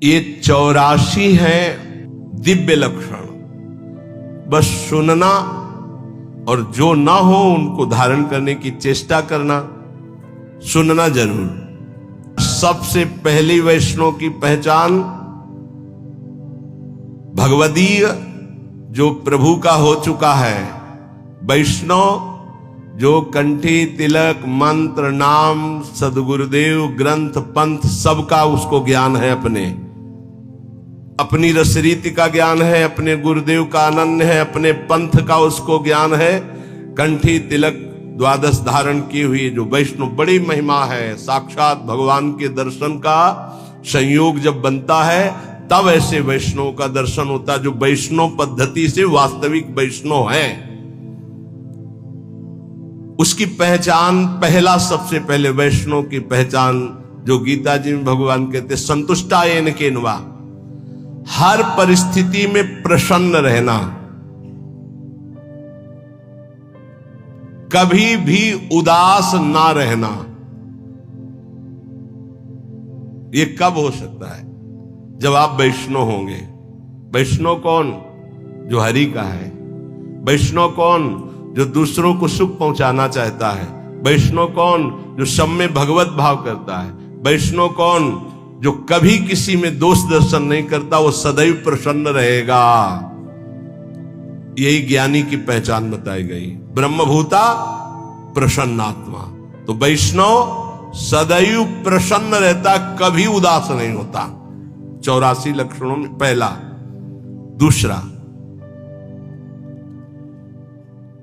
ये 84 है दिव्य लक्षण। बस सुनना और जो ना हो उनको धारण करने की चेष्टा करना, सुनना जरूर। सबसे पहली वैष्णव की पहचान भगवदीय जो प्रभु का हो चुका है, वैष्णव जो कंठी तिलक मंत्र नाम सदगुरुदेव ग्रंथ पंथ सबका उसको ज्ञान है, अपनी रसरीति का ज्ञान है, अपने गुरुदेव का अनन्य है, अपने पंथ का उसको ज्ञान है। कंठी तिलक द्वादश धारण की हुई जो वैष्णव बड़ी महिमा है। साक्षात भगवान के दर्शन का संयोग जब बनता है तब ऐसे वैष्णव का दर्शन होता है जो वैष्णव पद्धति से वास्तविक वैष्णव है। उसकी पहचान पहला सबसे पहले वैष्णव की पहचान जो गीता जी में भगवान कहते संतुष्टायेन केनवा, हर परिस्थिति में प्रसन्न रहना, कभी भी उदास ना रहना। ये कब हो सकता है? जब आप वैष्णव होंगे। वैष्णव कौन? जो हरि का है। वैष्णव कौन? जो दूसरों को सुख पहुंचाना चाहता है। वैष्णव कौन? जो सब में भगवत भाव करता है। वैष्णव कौन? जो कभी किसी में दोष दर्शन नहीं करता, वो सदैव प्रसन्न रहेगा। यही ज्ञानी की पहचान बताई गई। ब्रह्मभूता प्रसन्नात्मा। तो वैष्णव सदैव प्रसन्न रहता, कभी उदास नहीं होता। 84 लक्षणों में पहला। दूसरा,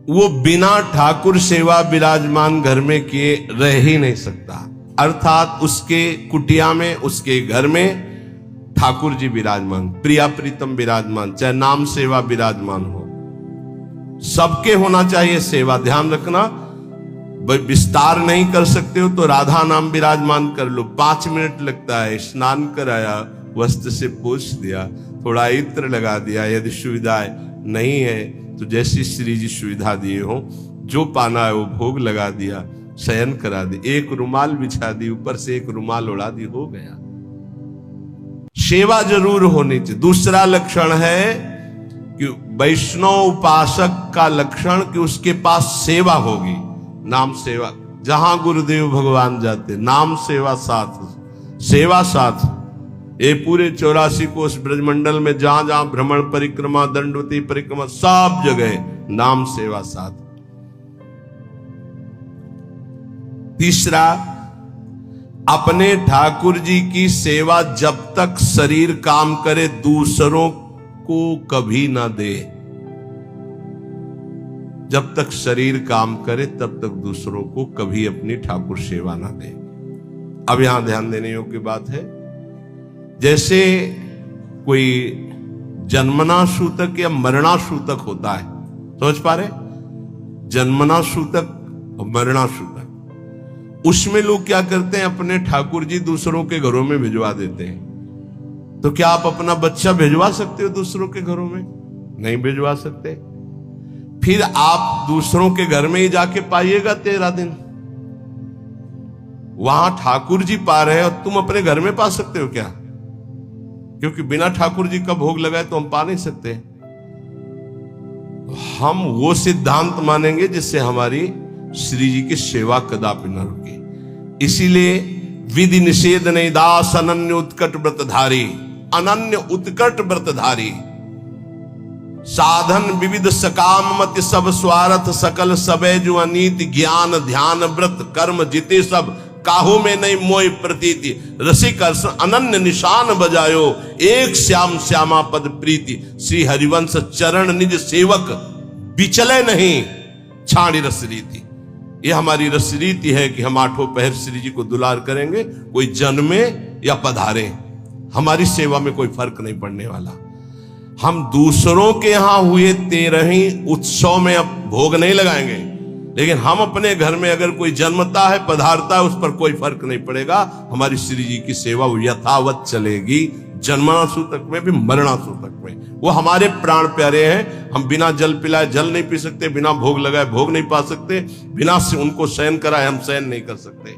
वो बिना ठाकुर सेवा विराजमान घर में किए रह ही नहीं सकता। अर्थात उसके कुटिया में, उसके घर में ठाकुर जी विराजमान, प्रिया प्रीतम विराजमान, चाहे नाम सेवा विराजमान हो। सबके होना चाहिए सेवा। ध्यान रखना, विस्तार नहीं कर सकते हो तो राधा नाम विराजमान कर लो। 5 मिनट लगता है। स्नान कराया, वस्त्र से पोंछ दिया, थोड़ा इत्र लगा दिया। यदि सुविधा नहीं है तो जैसी श्री जी सुविधा दिए हो, जो पाना है वो भोग लगा दिया, शयन करा दी, एक रुमाल बिछा दी, ऊपर से एक रुमाल उड़ा दी, हो गया। सेवा जरूर होनी चाहिए। दूसरा लक्षण है कि वैष्णव उपासक का लक्षण कि उसके पास सेवा होगी। नाम सेवा, जहां गुरुदेव भगवान जाते नाम सेवा साथ, सेवा साथ। ये पूरे 84 कोष ब्रजमंडल में जहां जहां भ्रमण परिक्रमा, दंडवती परिक्रमा, सब जगह नाम सेवा साथ। तीसरा, अपने ठाकुर जी की सेवा जब तक शरीर काम करे दूसरों को कभी ना दे। जब तक शरीर काम करे तब तक दूसरों को कभी अपनी ठाकुर सेवा ना दे। अब यहां ध्यान देने योग्य बात है, जैसे कोई जन्मना सूतक या मरणा सूतक होता है, समझ पा रहे? जन्मना सूतक और मरणा सूतक, उसमें लोग क्या करते हैं, अपने ठाकुर जी दूसरों के घरों में भिजवा देते हैं। तो क्या आप अपना बच्चा भिजवा सकते हो दूसरों के घरों में? नहीं भिजवा सकते। फिर आप दूसरों के घर में ही जाके पाइएगा 13 दिन। वहां ठाकुर जी पा रहे हैं और तुम अपने घर में पा सकते हो क्या? क्योंकि बिना ठाकुर जी का भोग लगाए तो हम पा नहीं सकते। हम वो सिद्धांत मानेंगे जिससे हमारी श्री जी की सेवा कदापि न रुके। इसीलिए विधि निषेध नहीं दास अनन्य उत्कट व्रतधारी, अनन्य उत्कट व्रतधारी। साधन विविध सकाम मत सब स्वार्थ सकल सबे जो अनीति ज्ञान ध्यान व्रत कर्म जिते सब काहू में नहीं मोय प्रतीति रसिक अनन्य निशान बजायो एक श्याम श्यामा पद प्रीति श्री हरिवंश चरण निज सेवक बिचले नहीं छाड़ी रस रीति। ये हमारी रस रीति है कि हम 8 पहर श्री जी को दुलार करेंगे, कोई जन्मे या पधारे, हमारी सेवा में कोई फर्क नहीं पड़ने वाला। हम दूसरों के यहां हुए 13 उत्सव में अब भोग नहीं लगाएंगे, लेकिन हम अपने घर में अगर कोई जन्मता है, पधारता है, उस पर कोई फर्क नहीं पड़ेगा। हमारी श्री जी की सेवा यथावत चलेगी, जन्मना सूतक में भी मरणा सूतक में। वो हमारे प्राण प्यारे हैं। हम बिना जल पिलाए जल नहीं पी सकते, बिना भोग लगाए भोग नहीं पा सकते, बिना से उनको शयन कराए हम शयन नहीं कर सकते।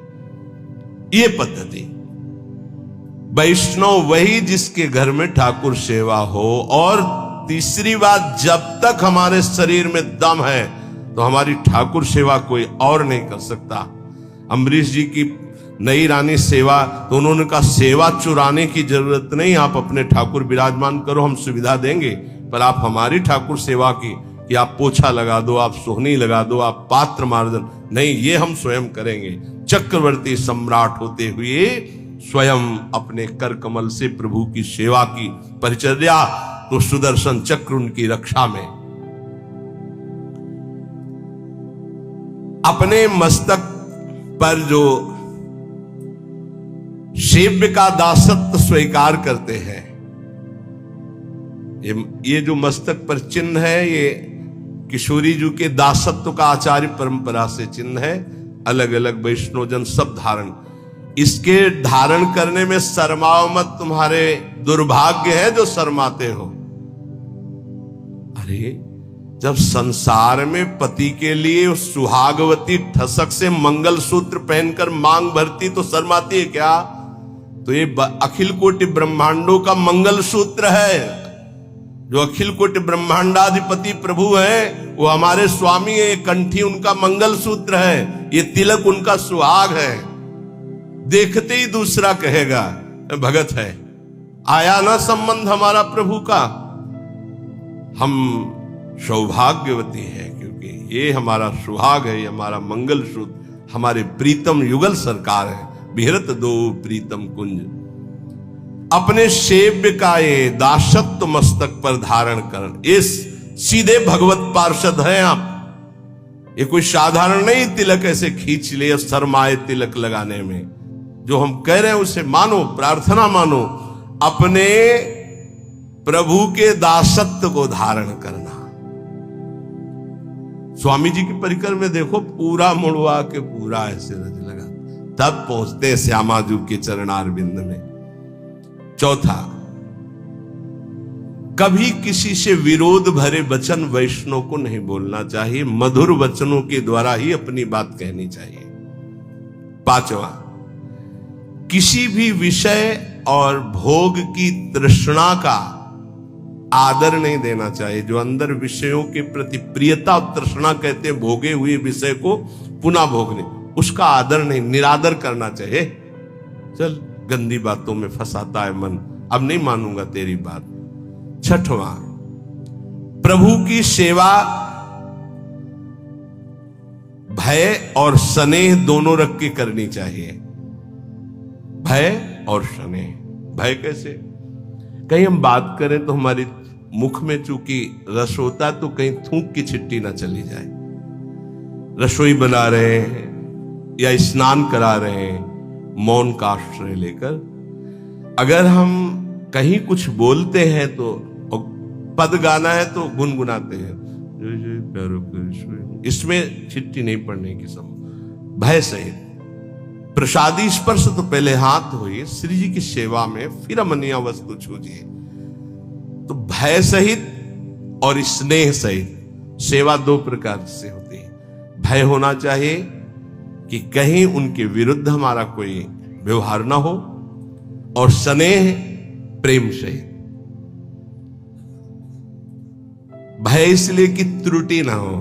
ये पद्धति वैष्णव वही जिसके घर में ठाकुर सेवा हो। और तीसरी बात, जब तक हमारे शरीर में दम है तो हमारी ठाकुर सेवा कोई और नहीं कर सकता। अम्बरीश जी की नई रानी सेवा, तो उन्होंने कहा सेवा चुराने की जरूरत नहीं, आप अपने ठाकुर विराजमान करो, हम सुविधा देंगे, पर आप हमारी ठाकुर सेवा की कि आप पोछा लगा दो, आप सोहनी लगा दो, आप पात्र मार्जन नहीं, ये हम स्वयं करेंगे। चक्रवर्ती सम्राट होते हुए स्वयं अपने कर कमल से प्रभु की सेवा की परिचर्या, तो सुदर्शन चक्र उनकी रक्षा में। अपने मस्तक पर जो सेव्य का दासत्व स्वीकार करते हैं, ये जो मस्तक पर चिन्ह है, ये किशोरी जी के दासत्व का आचार्य परंपरा से चिन्ह है। अलग अलग वैष्णवजन सब धारण, इसके धारण करने में शर्माओ मत, तुम्हारे दुर्भाग्य है जो शर्माते हो। अरे जब संसार में पति के लिए सुहागवती ठसक से मंगल सूत्र पहनकर मांग भरती तो शर्माती है क्या? तो ये अखिल कोटि ब्रह्मांडों का मंगल सूत्र है। जो अखिल कोटि ब्रह्मांडाधिपति प्रभु है वो हमारे स्वामी है। ये कंठी उनका मंगल सूत्र है, ये तिलक उनका सुहाग है। देखते ही दूसरा कहेगा भगत है। आया ना संबंध हमारा प्रभु का, हम सौभाग्यवती है क्योंकि ये हमारा सुहाग है, ये हमारा मंगल सूत्र, हमारे प्रीतम युगल सरकार है। बिहरत दो प्रीतम कुंज, अपने सेव्य का ये दासत्व मस्तक पर धारण कर, इस सीधे भगवत पार्षद हैं आप। ये कोई साधारण नहीं तिलक ऐसे खींच ले शर्माए तिलक लगाने में। जो हम कह रहे हैं उसे मानो, प्रार्थना मानो, अपने प्रभु के दासत्व को धारण करना। स्वामी जी की परिकर में देखो, पूरा मुड़वा के पूरा ऐसे रज लगा, तब पहुंचते श्यामाजू के चरणारविंद में। चौथा, कभी किसी से विरोध भरे वचन वैष्णव को नहीं बोलना चाहिए, मधुर वचनों के द्वारा ही अपनी बात कहनी चाहिए। पांचवा, किसी भी विषय और भोग की तृष्णा का आदर नहीं देना चाहिए। जो अंदर विषयों के प्रति प्रियता और तृष्णा कहते हैं, भोगे हुए विषय को पुनः भोगने, उसका आदर नहीं, निरादर करना चाहिए। चल गंदी बातों में फंसाता है मन, अब नहीं मानूंगा तेरी बात। छठवां, प्रभु की सेवा भय और स्नेह दोनों रख के करनी चाहिए। भय और स्नेह। भय कैसे? कहीं हम बात करें तो हमारी मुख में चूंकि रस होता तो कहीं थूक की छिट्टी ना चली जाए। रसोई बना रहे हैं या स्नान करा रहे हैं, मौन का आश्रय लेकर अगर हम कहीं कुछ बोलते हैं तो पद गाना है तो गुनगुनाते हैं, इसमें छिट्टी नहीं पड़ने की संभव। भय सहित प्रसादी स्पर्श तो पहले हाथ धोइए श्री जी की सेवा में, फिर अमनिया वस्तु छूजिए। तो भय सहित और स्नेह सहित सेवा दो प्रकार से होती है। भय होना चाहिए कि कहीं उनके विरुद्ध हमारा कोई व्यवहार ना हो, और स्नेह प्रेम सहित। भय इसलिए कि त्रुटि ना हो।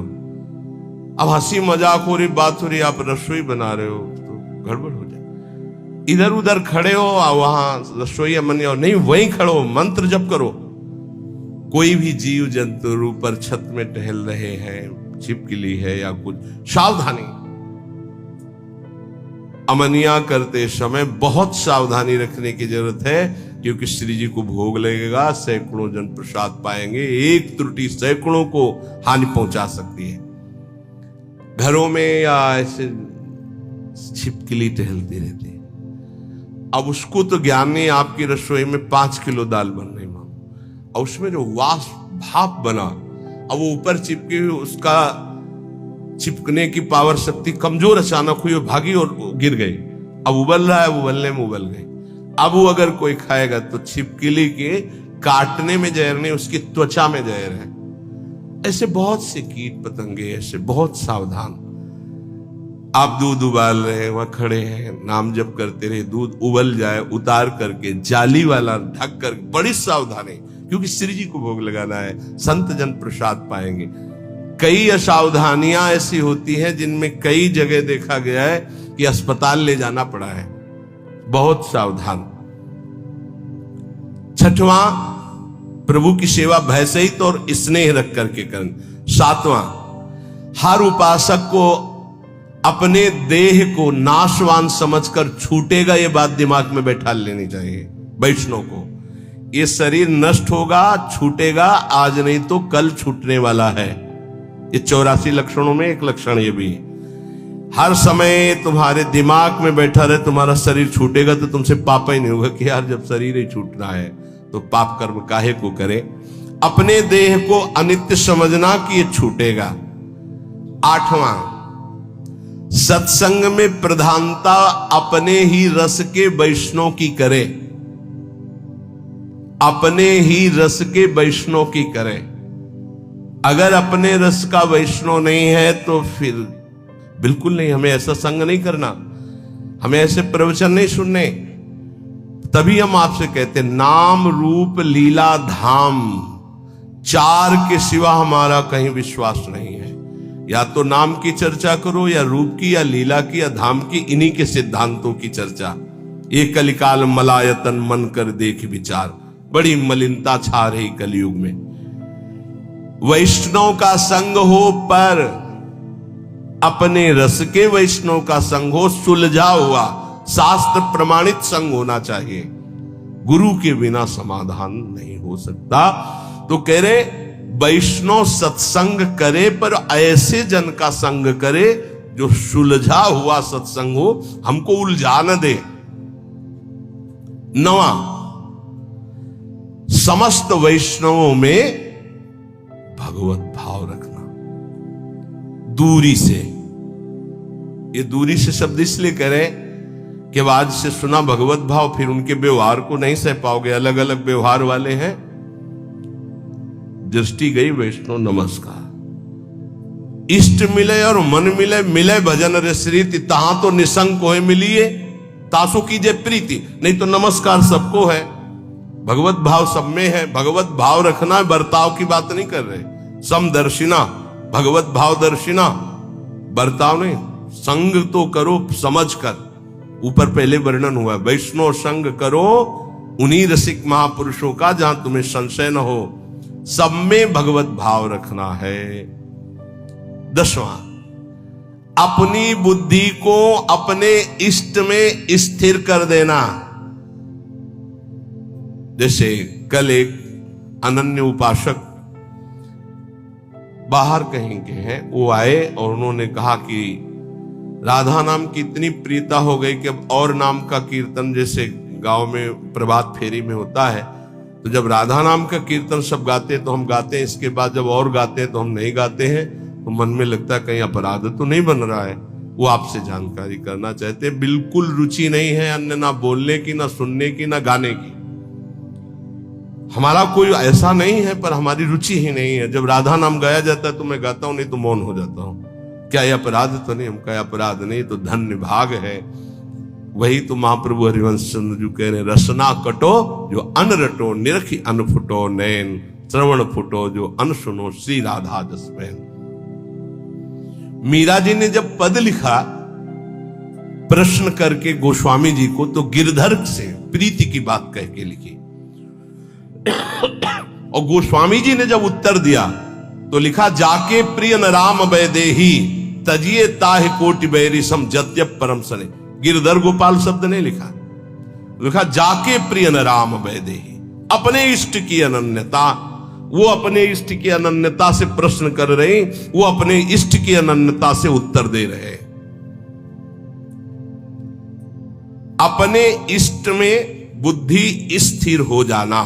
अब हंसी मजाक हो रही, बात हो रही, आप रसोई बना रहे हो तो गड़बड़ हो जाए। इधर उधर खड़े हो, वहां रसोई अमनिया नहीं, वहीं खड़ो, मंत्र जप करो। कोई भी जीव जंतु ऊपर छत में टहल रहे हैं, छिपकली है या कुछ, सावधानी। अमनिया करते समय बहुत सावधानी रखने की जरूरत है, क्योंकि श्री जी को भोग लगेगा, सैकड़ों जन प्रसाद पाएंगे। एक त्रुटि सैकड़ों को हानि पहुंचा सकती है। घरों में या ऐसे छिपकली टहलती रहती है। अब उसको तो ज्ञान नहीं, आपकी रसोई में 5 किलो दाल बन रही मानो, और उसमें जो वाष्प भाप बना, अब वो ऊपर चिपकी हुई, उसका चिपकने की पावर शक्ति कमजोर अचानक हुई, भागी और गिर गई। अब उबल रहा है, उबलने में उबल गई। अब वो अगर कोई खाएगा तो छिपकली के काटने में जहर नहीं, उसकी त्वचा में जहर है। ऐसे बहुत से कीट पतंगे, ऐसे बहुत सावधान। आप दूध उबाल रहे हैं, वहां खड़े हैं, नाम जप करते रहे, दूध उबल जाए उतार करके जाली वाला ढक कर, बड़ी सावधानी, क्योंकि श्री जी को भोग लगाना है, संत जन प्रसाद पाएंगे। कई असावधानियां ऐसी होती हैं जिनमें कई जगह देखा गया है कि अस्पताल ले जाना पड़ा है। बहुत सावधान। छठवां, प्रभु की सेवा भय सहित और स्नेह रख करके करना। सातवां, हर उपासक को अपने देह को नाशवान समझकर छूटेगा, ये बात दिमाग में बैठा लेनी चाहिए वैष्णव को। ये शरीर नष्ट होगा, छूटेगा, आज नहीं तो कल छूटने वाला है। ये 84 लक्षणों में एक लक्षण ये भी। हर समय तुम्हारे दिमाग में बैठा रहे तुम्हारा शरीर छूटेगा, तो तुमसे पाप ही नहीं होगा कि यार जब शरीर ही छूटना है तो पाप कर्म काहे को करे। अपने देह को अनित्य समझना कि ये छूटेगा। आठवां, सत्संग में प्रधानता अपने ही रस के वैष्णव की करे। अपने ही रस के वैष्णव की करें। अगर अपने रस का वैष्णव नहीं है तो फिर बिल्कुल नहीं, हमें ऐसा संग नहीं करना, हमें ऐसे प्रवचन नहीं सुनने। तभी हम आपसे कहते नाम रूप लीला धाम, चार के सिवा हमारा कहीं विश्वास नहीं है। या तो नाम की चर्चा करो, या रूप की, या लीला की, या धाम की, इन्हीं के सिद्धांतों की चर्चा। ये कलिकाल मलायतन मन कर देख विचार, बड़ी मलिनता छा रही कलयुग में। वैष्णव का संग हो, पर अपने रस के वैष्णव का संग हो, सुलझा हुआ शास्त्र प्रमाणित संग होना चाहिए। गुरु के बिना समाधान नहीं हो सकता। तो कह रहे वैष्णव सत्संग करे, पर ऐसे जन का संग करे जो सुलझा हुआ सत्संग हो, हमको उलझा न दे। नवा, समस्त वैष्णवों में भगवत भाव रखना, दूरी से। ये दूरी से शब्द इसलिए करें कि आज से सुना भगवत भाव, फिर उनके व्यवहार को नहीं सह पाओगे। अलग अलग व्यवहार वाले हैं। दृष्टि गई वैष्णव नमस्कार, इष्ट मिले और मन मिले, मिले भजन रसरीति, तहां तो निसंग को है मिलिए, तासु कीजिए प्रीति। नहीं तो नमस्कार सबको है, भगवत भाव सब में है। भगवत भाव रखना, बर्ताव की बात नहीं कर रहे। समदर्शिना, भगवत भाव दर्शिना, बर्ताव नहीं। संग तो करो समझ कर, ऊपर पहले वर्णन हुआ। वैष्णव संग करो उन्हीं रसिक महापुरुषों का जहां तुम्हें संशय न हो। सब में भगवत भाव रखना है। 10वां, अपनी बुद्धि को अपने इष्ट में स्थिर कर देना। जैसे कल एक अनन्य उपासक बाहर कहीं के हैं, वो आए और उन्होंने कहा कि राधा नाम की इतनी प्रियता हो गई कि अब और नाम का कीर्तन, जैसे गांव में प्रभात फेरी में होता है, तो जब राधा नाम का कीर्तन सब गाते हैं तो हम गाते हैं, इसके बाद जब और गाते हैं तो हम नहीं गाते हैं। तो मन में लगता है कहीं अपराध तो नहीं बन रहा है। वो आपसे जानकारी करना चाहते हैं। बिल्कुल रुचि नहीं है अन्य, ना बोलने की, ना सुनने की, ना गाने की। हमारा कोई ऐसा नहीं है, पर हमारी रुचि ही नहीं है। जब राधा नाम गाया जाता है तो मैं गाता हूं, नहीं तो मौन हो जाता हूं। क्या यह अपराध तो नहीं? हम क्या अपराध नहीं, तो धन्य भाग है। वही तो महाप्रभु हरिवंश चंद्र जी कह रहे, रसना कटो जो अन रटो, निरखी अन फुटो नैन, श्रवण फुटो जो अन सुनो, श्री राधा जस बहन। मीरा जी ने जब पद लिखा प्रश्न करके गोस्वामी जी को, तो गिरधर से प्रीति की बात कह के लिखी। और गोस्वामी जी ने जब उत्तर दिया तो लिखा, जाके प्रिय न राम वैदेही, तजिए ताहि कोटि बैरी सम जत्यप परम सने। गिरधर गोपाल शब्द नहीं लिखा, लिखा जाके प्रिय न राम वैदेही। अपने इष्ट की अनन्यता, वो अपने इष्ट की अनन्यता से प्रश्न कर रहे, वो अपने इष्ट की अनन्यता से उत्तर दे रहे। अपने इष्ट में बुद्धि स्थिर हो जाना,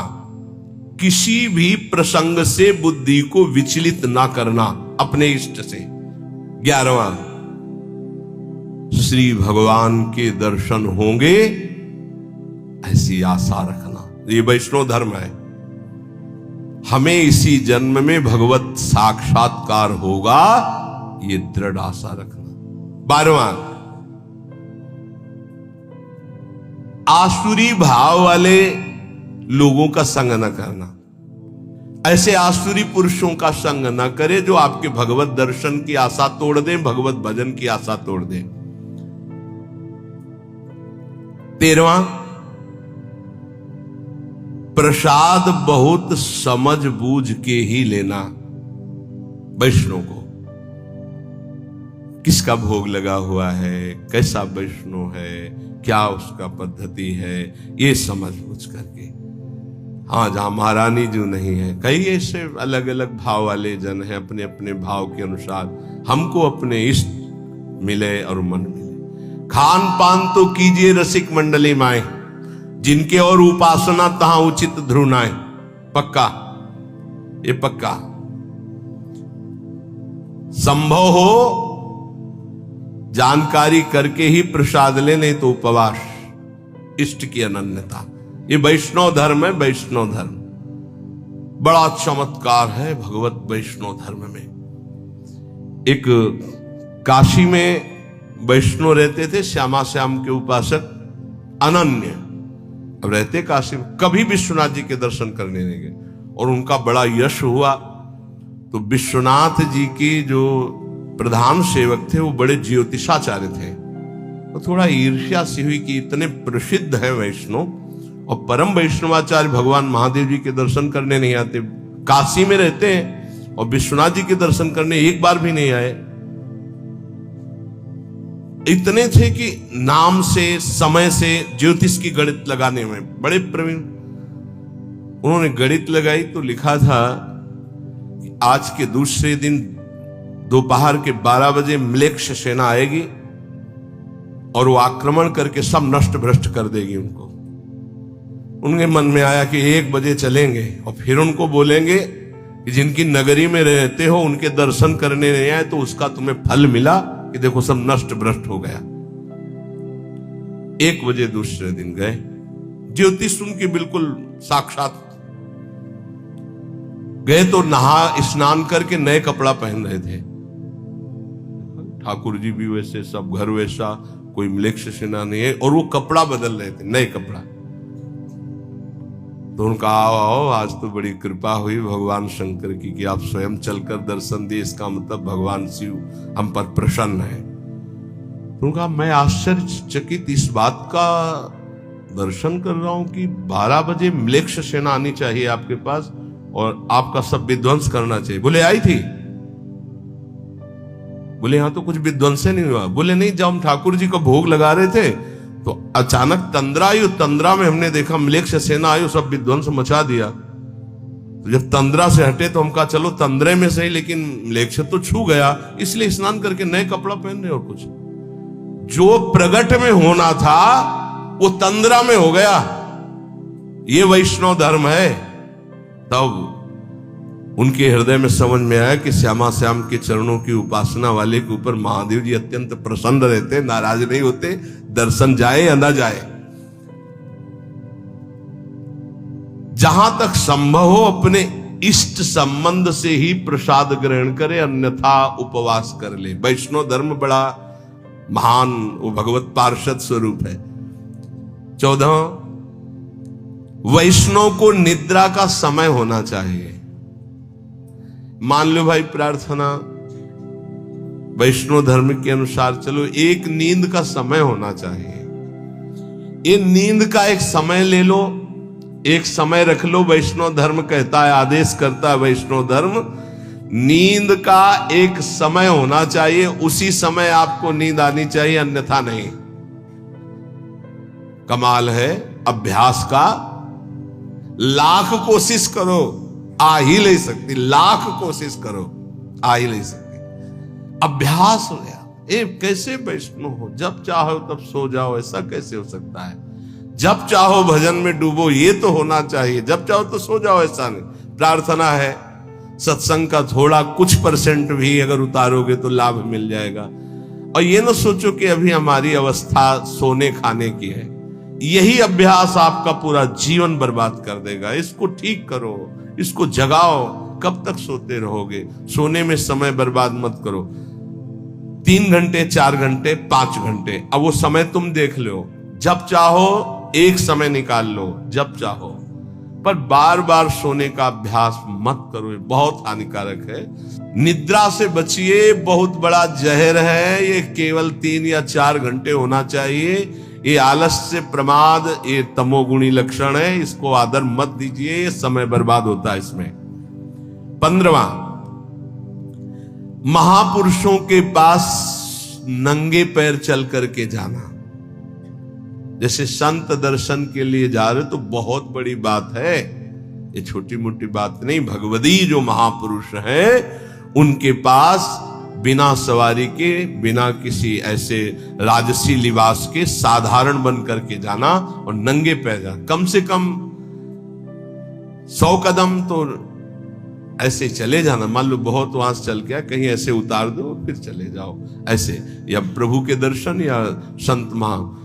किसी भी प्रसंग से बुद्धि को विचलित ना करना, अपने इष्ट से। 11वां, श्री भगवान के दर्शन होंगे ऐसी आशा रखना। ये वैष्णव धर्म है। हमें इसी जन्म में भगवत साक्षात्कार होगा, ये दृढ़ आशा रखना। 12वां, आसुरी भाव वाले लोगों का संग न करना। ऐसे आसुरी पुरुषों का संग न करे जो आपके भगवत दर्शन की आशा तोड़ दें, भगवत भजन की आशा तोड़ दें। 13वां, प्रसाद बहुत समझ बूझ के ही लेना। वैष्णव को किसका भोग लगा हुआ है, कैसा वैष्णव है, क्या उसका पद्धति है, ये समझ बूझ करके। हाँ, जहां महारानी जो नहीं है, कई ऐसे अलग अलग भाव वाले जन हैं, अपने अपने भाव के अनुसार हमको अपने इष्ट मिले और मन मिले। खान पान तो कीजिए रसिक मंडली माए, जिनके और उपासना तहां उचित ध्रुनाए। पक्का, ये पक्का। संभव हो जानकारी करके ही प्रसाद ले, नहीं तो उपवास, इष्ट की अनन्यता। ये वैष्णव धर्म है। वैष्णव धर्म बड़ा चमत्कार है भगवत वैष्णव धर्म में। एक काशी में वैष्णव रहते थे, श्यामा श्याम के उपासक, अनन्य। अब रहते काशी में, कभी विश्वनाथ जी के दर्शन करने नहीं गए, और उनका बड़ा यश हुआ। तो विश्वनाथ जी की जो प्रधान सेवक थे वो बड़े ज्योतिषाचार्य थे। तो थोड़ा ईर्ष्या सी हुई कि इतने प्रसिद्ध है वैष्णव और परम वैष्णवाचार्य भगवान महादेव जी के दर्शन करने नहीं आते, काशी में रहते हैं और विश्वनाथ जी के दर्शन करने एक बार भी नहीं आए। इतने थे कि नाम से, समय से, ज्योतिष की गणित लगाने में बड़े प्रवीण। उन्होंने गणित लगाई तो लिखा था कि आज के दूसरे दिन दोपहर के 12 बजे म्लेच्छ सेना आएगी और वो आक्रमण करके सब नष्ट भ्रष्ट कर देगी उनको। उनके मन में आया कि 1 बजे चलेंगे और फिर उनको बोलेंगे कि जिनकी नगरी में रहते हो उनके दर्शन करने नहीं आए तो उसका तुम्हें फल मिला कि देखो सब नष्ट भ्रष्ट हो गया। 1 बजे दूसरे दिन गए, ज्योतिष उनकी बिल्कुल साक्षात। गए तो नहा स्नान करके नए कपड़ा पहन रहे थे। ठाकुर जी भी वैसे, सब घर वैसा, कोई म्लेच्छ सेना नहीं है, और वो कपड़ा बदल रहे थे, नए कपड़ा। तो उनका आओ आओ, आज तो बड़ी कृपा हुई भगवान शंकर की कि आप स्वयं चलकर दर्शन दिए, इसका मतलब भगवान शिव हम पर प्रसन्न है। तो उनका मैं आश्चर्यचकित इस बात का दर्शन कर रहा हूं कि 12 बजे म्लेच्छ सेना आनी चाहिए आपके पास और आपका सब विध्वंस करना चाहिए। बोले आई थी? बोले यहां तो कुछ विध्वंस नहीं हुआ। बोले नहीं, जब हम ठाकुर जी को भोग लगा रहे थे तो अचानक तंद्रा आई, तंद्रा में हमने देखा म्लेच्छ सेना आई, सब विध्वंस मचा दिया। तो जब तंद्रा से हटे तो हम कहा चलो तंद्रे में सही, लेकिन म्लेच्छ तो छू गया, इसलिए स्नान करके नए कपड़ा पहन रहे। और कुछ जो प्रगट में होना था वो तंद्रा में हो गया। ये वैष्णव धर्म है। तब उनके हृदय में समझ में आया कि श्यामा श्याम के चरणों की उपासना वाले के ऊपर महादेव जी अत्यंत प्रसन्न रहते, नाराज नहीं होते, दर्शन जाए या ना जाए। जहां तक संभव हो अपने इष्ट संबंध से ही प्रसाद ग्रहण करे, अन्यथा उपवास कर ले। वैष्णव धर्म बड़ा महान, वो भगवत पार्षद स्वरूप है। 14, वैष्णव को निद्रा का समय होना चाहिए। मान लो भाई प्रार्थना वैष्णव धर्म के अनुसार, चलो एक नींद का समय होना चाहिए। ये नींद का एक समय ले लो, एक समय रख लो। वैष्णव धर्म कहता है, आदेश करता है वैष्णव धर्म, नींद का एक समय होना चाहिए, उसी समय आपको नींद आनी चाहिए, अन्यथा नहीं। कमाल है अभ्यास का। लाख कोशिश करो, आ ही नहीं सकती। लाख कोशिश करो, आ ही नहीं सकती। अभ्यास हो गया। ए कैसे वैष्णव हो, जब चाहो तब सो जाओ, ऐसा कैसे हो सकता है? जब चाहो भजन में डूबो, ये तो होना चाहिए। जब चाहो तो सो जाओ, ऐसा नहीं। प्रार्थना है, सत्संग का थोड़ा कुछ % भी अगर उतारोगे तो लाभ मिल जाएगा। और ये ना सोचो कि अभी हमारी अवस्था सोने खाने की है। यही अभ्यास आपका पूरा जीवन बर्बाद कर देगा। इसको ठीक करो, इसको जगाओ। कब तक सोते रहोगे? सोने में समय बर्बाद मत करो। 3 घंटे, 4 घंटे, 5 घंटे, अब वो समय तुम देख लो, जब चाहो एक समय निकाल लो, जब चाहो, पर बार बार सोने का अभ्यास मत करो, ये बहुत हानिकारक है। निद्रा से बचिए, बहुत बड़ा जहर है ये। केवल 3 या 4 घंटे होना चाहिए। ये आलस्य, प्रमाद, ये तमोगुणी लक्षण है, इसको आदर मत दीजिए, समय बर्बाद होता है इसमें। 15वां, महापुरुषों के पास नंगे पैर चल करके जाना। जैसे संत दर्शन के लिए जा रहे तो बहुत बड़ी बात है, ये छोटी मोटी बात नहीं। भगवदी जो महापुरुष है उनके पास बिना सवारी के, बिना किसी ऐसे राजसी लिबास के, साधारण बन करके जाना और नंगे पैर जाना। कम से कम 100 कदम तो ऐसे चले जाना। मान लो बहुत वहां से चल गया, कहीं ऐसे उतार दो फिर चले जाओ ऐसे, या प्रभु के दर्शन या संत महा।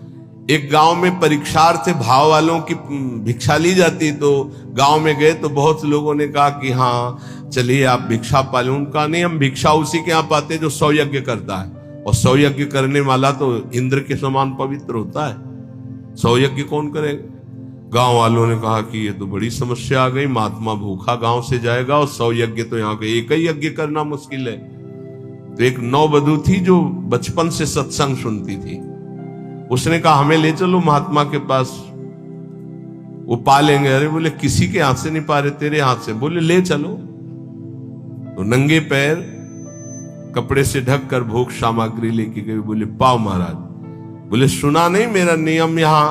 एक गांव में परीक्षार्थ भाव वालों की भिक्षा ली जाती, तो गांव में गए तो बहुत लोगों ने कहा कि हाँ चलिए आप भिक्षा पाले। उनका नहीं, हम भिक्षा उसी के यहाँ पाते जो 100 यज्ञ करता है, और 100 यज्ञ करने वाला तो इंद्र के समान पवित्र होता है। 100 यज्ञ कौन करेगा? गांव वालों ने कहा कि ये तो बड़ी समस्या आ गई, महात्मा भूखा गांव से जाएगा और 100 यज्ञ तो यहाँ के एक ही यज्ञ करना मुश्किल है। तो एक नौवधू थी जो बचपन से सत्संग सुनती थी, उसने कहा हमें ले चलो महात्मा के पास, वो पा लेंगे। अरे बोले किसी के हाथ से नहीं पा रहे, तेरे हाथ से। बोले ले चलो। तो नंगे पैर कपड़े से ढक कर भोग सामग्री लेके गए। बोले पाओ महाराज। बोले सुना नहीं मेरा नियम यहां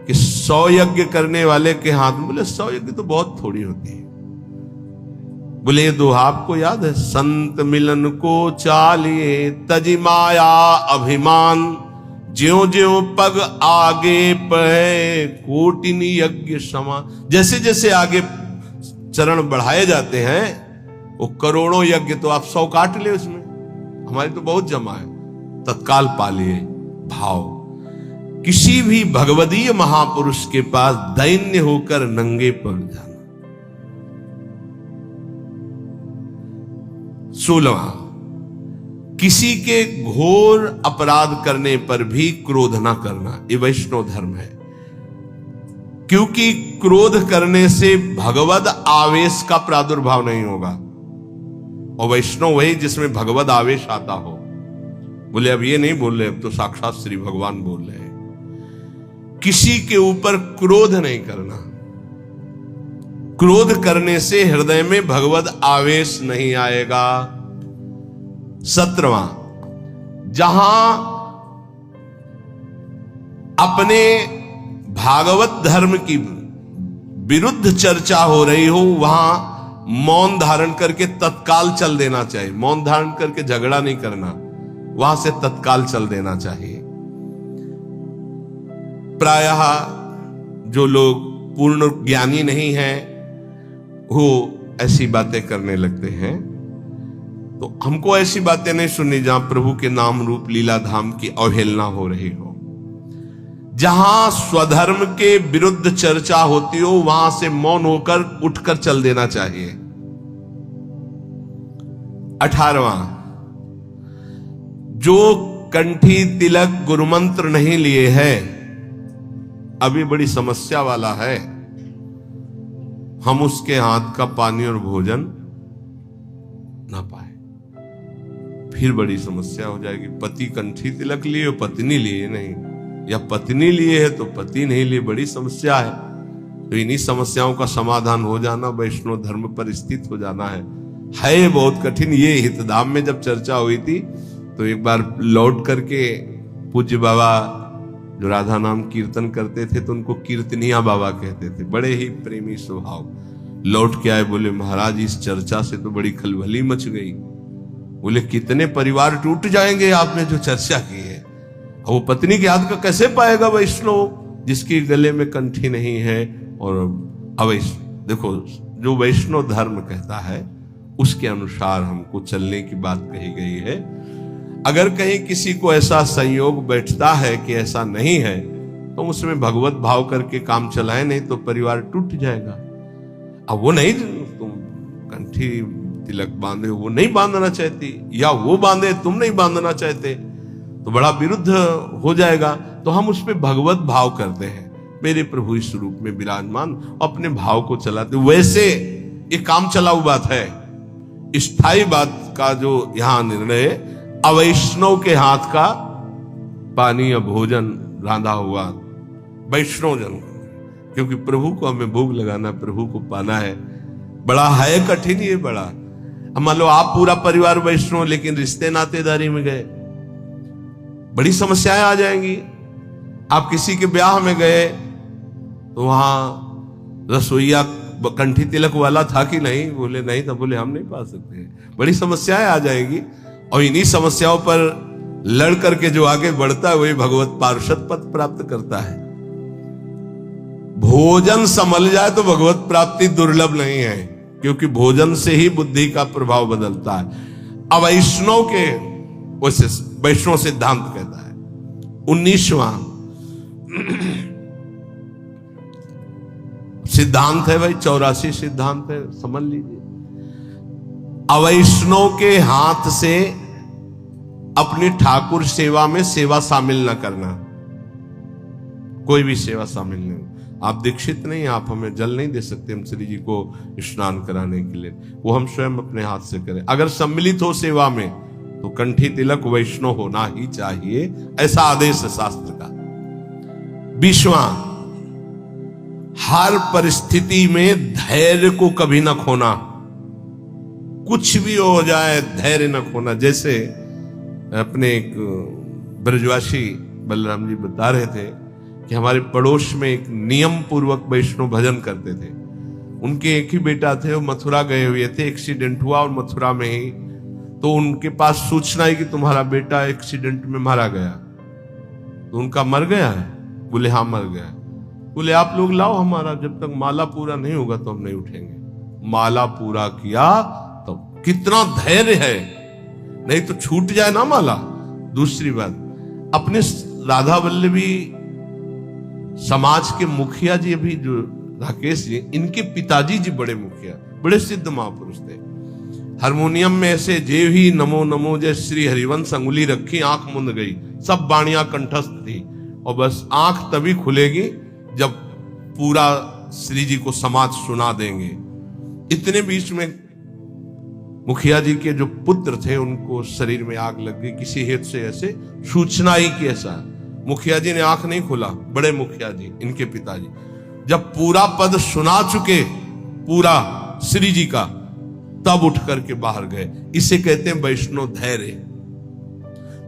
कि 100 यज्ञ करने वाले के हाथ में। बोले 100 यज्ञ तो बहुत थोड़ी होती है। बोले ये दोहा आपको याद है, संत मिलन को चालिए तजी माया अभिमान, ज्यो ज्यो पग आगे पढ़े कोटिनी यज्ञ समा। जैसे जैसे आगे चरण बढ़ाए जाते हैं वो करोड़ों यज्ञ, तो आप 100 काट ले उसमें, हमारी तो बहुत जमा है। तत्काल पा लिए भाव। किसी भी भगवदीय महापुरुष के पास दैन्य होकर नंगे पड़ जाना। 16वां, किसी के घोर अपराध करने पर भी क्रोध ना करना, ये वैष्णव धर्म है। क्योंकि क्रोध करने से भगवद आवेश का प्रादुर्भाव नहीं होगा, और वैष्णव वही जिसमें भगवद आवेश आता हो। बोले अब ये नहीं बोल रहे, अब तो साक्षात श्री भगवान बोल रहे हैं। किसी के ऊपर क्रोध नहीं करना। क्रोध करने से हृदय में भगवद आवेश नहीं आएगा। 17वां, जहां अपने भागवत धर्म की विरुद्ध चर्चा हो रही हो वहां मौन धारण करके तत्काल चल देना चाहिए। मौन धारण करके झगड़ा नहीं करना, वहां से तत्काल चल देना चाहिए। प्रायः जो लोग पूर्ण ज्ञानी नहीं हैं वो ऐसी बातें करने लगते हैं। तो हमको ऐसी बातें नहीं सुननी जहां प्रभु के नाम रूप लीला धाम की अवहेलना हो रही हो। जहां स्वधर्म के विरुद्ध चर्चा होती हो वहां से मौन होकर उठकर चल देना चाहिए। 18वां, जो कंठी तिलक गुरुमंत्र नहीं लिए है, अभी बड़ी समस्या वाला है। हम उसके हाथ का पानी और भोजन ना पाए, फिर बड़ी समस्या हो जाएगी। पति कंठी तिलक लिए और पत्नी लिए नहीं, या पत्नी लिए है तो पति नहीं लिए, बड़ी समस्या है। तो इन्हीं समस्याओं का समाधान हो जाना, वैष्णव धर्म पर स्थित हो जाना है बहुत कठिन। ये हितधाम में जब चर्चा हुई थी तो एक बार लौट करके पूज्य बाबा जो राधा नाम कीर्तन करते थे तो उनको कीर्तनिया बाबा कहते थे, बड़े ही प्रेमी स्वभाव। लौट के आए, बोले महाराज इस चर्चा से तो बड़ी खलबली मच गई। बोले कितने परिवार टूट जाएंगे आपने जो चर्चा की है। वो पत्नी के हाथ का कैसे पाएगा वैष्णव जिसकी गले में कंठी नहीं है। और अवैष्णव, देखो जो वैष्णव धर्म कहता है उसके अनुसार हमको चलने की बात कही गई है। अगर कहीं किसी को ऐसा संयोग बैठता है कि ऐसा नहीं है तो उसमें भगवत भाव करके काम चलाए, नहीं तो परिवार टूट जाएगा। अब वो नहीं तुम कंठी तिलक बांधे वो नहीं बांधना चाहती, या वो बांधे तुम नहीं बांधना चाहते, तो बड़ा विरुद्ध हो जाएगा। तो हम उस पर भगवत भाव करते हैं, मेरे प्रभु इस रूप में विराजमान, अपने भाव को चलाते। वैसे ये काम चलाऊ बात है, स्थायी बात का जो यहां निर्णय, अवैष्णव के हाथ का पानी या भोजन रांधा हुआ वैष्णव जन, क्योंकि प्रभु को हमें भोग लगाना, प्रभु को पाना है। बड़ा है कठिन ये, बड़ा। अब मान लो आप पूरा परिवार वैष्णव, लेकिन रिश्ते नातेदारी में गए, बड़ी समस्याएं आ जाएंगी। आप किसी के ब्याह में गए तो वहां रसोईया कंठी तिलक वाला था कि नहीं, बोले नहीं था, बोले हम नहीं पा सकते, बड़ी समस्याएं आ जाएगी। और इन्हीं समस्याओं पर लड़ करके जो आगे बढ़ता है वही भगवत पार्षद पद प्राप्त करता है। भोजन संभल जाए तो भगवत प्राप्ति दुर्लभ नहीं है, क्योंकि भोजन से ही बुद्धि का प्रभाव बदलता है। अवैष्णव के वैसे वैष्णव सिद्धांत कहता है 19वां सिद्धांत है भाई, 84 सिद्धांत है, समझ लीजिए। अवैष्णव के हाथ से अपनी ठाकुर सेवा में सेवा शामिल न करना, कोई भी सेवा शामिल नहीं। आप दीक्षित नहीं, आप हमें जल नहीं दे सकते हम श्री जी को स्नान कराने के लिए, वो हम स्वयं अपने हाथ से करें। अगर सम्मिलित हो सेवा में तो कंठी तिलक वैष्णव होना ही चाहिए, ऐसा आदेश है शास्त्र का। 20वां, हर परिस्थिति में धैर्य को कभी न खोना, कुछ भी हो जाए धैर्य न खोना। जैसे अपने एक ब्रजवासी बलराम जी बता रहे थे कि हमारे पड़ोस में एक नियम पूर्वक वैष्णव भजन करते थे। उनके एक ही बेटा थे, वो मथुरा गए हुए थे, एक्सीडेंट हुआ और मथुरा में ही, तो उनके पास सूचना है कि तुम्हारा बेटा एक्सीडेंट में मारा गया। तो उनका मर गया है? बोले हाँ मर गया। बोले आप लोग लाओ हमारा, जब तक माला पूरा नहीं होगा तो हम नहीं उठेंगे। माला पूरा किया तो कितना धैर्य है, नहीं तो छूट जाए ना माला। दूसरी बात, अपने राधा वल्लभी समाज के मुखिया जी अभी जो राकेश जी, इनके पिताजी जी बड़े मुखिया, बड़े सिद्ध महापुरुष थे। हारमोनियम में ऐसे जे ही नमो नमो जय श्री हरिवंश अंगुली रखी, आंख मुंद गई, सब बाणियां कंठस्थ थी। और बस आंख तभी खुलेगी जब पूरा श्री जी को समाज सुना देंगे। इतने बीच में मुखिया जी के जो पुत्र थे उनको शरीर में आग लग गई, किसी हेतु से ऐसे सूचना ही कि ऐसा। मुखिया जी ने आंख नहीं खोला, बड़े मुखिया जी इनके पिताजी जब पूरा पद सुना चुके पूरा श्री जी का, तब उठ करके बाहर गए। इसे कहते हैं वैष्णव धैर्य।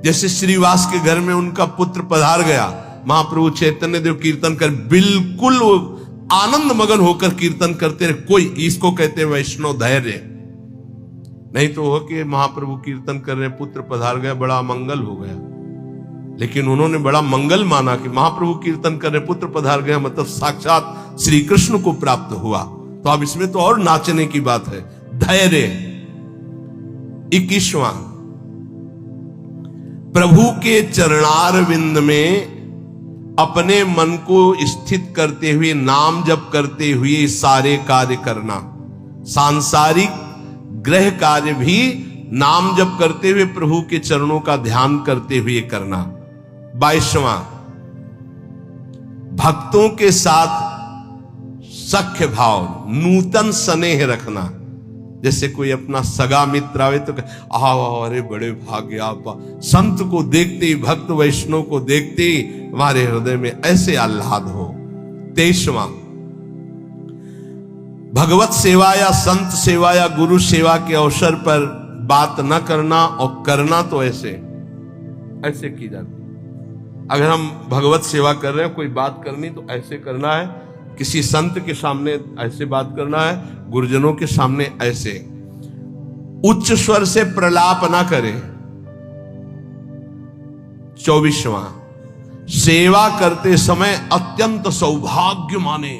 जैसे श्रीवास के घर में उनका पुत्र पधार गया, महाप्रभु चैतन्य देव कीर्तन कर बिल्कुल आनंद मगन होकर कीर्तन करते रहे, कोई, इसको कहते हैं वैष्णव धैर्य। नहीं तो हो कि महाप्रभु कीर्तन कर रहे, पुत्र पधार गया, बड़ा अमंगल हो गया। लेकिन उन्होंने बड़ा मंगल माना कि महाप्रभु कीर्तन कर रहे, पुत्र पधार गया, मतलब साक्षात श्री कृष्ण को प्राप्त हुआ। तो अब इसमें तो और नाचने की बात है, धैर्य। 21वां, प्रभु के चरणारविंद में अपने मन को स्थित करते हुए, नाम जप करते हुए सारे कार्य करना। सांसारिक ग्रह कार्य भी नाम जप करते हुए प्रभु के चरणों का ध्यान करते हुए करना। 22वां, भक्तों के साथ सख्य भाव, नूतन स्नेह रखना। जैसे कोई अपना सगा मित्र आवे तो आओ, अरे बड़े भाग्य आप, संत को देखते ही, भक्त वैष्णव को देखते ही हमारे हृदय में ऐसे आह्लाद हो। 23वां, भगवत सेवा या संत सेवा या गुरु सेवा के अवसर पर बात न करना, और करना तो ऐसे की जाती। अगर हम भगवत सेवा कर रहे हैं, कोई बात करनी तो ऐसे करना है, किसी संत के सामने ऐसे बात करना है, गुरुजनों के सामने ऐसे। उच्च स्वर से प्रलाप ना करें। 24वां, सेवा करते समय अत्यंत सौभाग्य माने।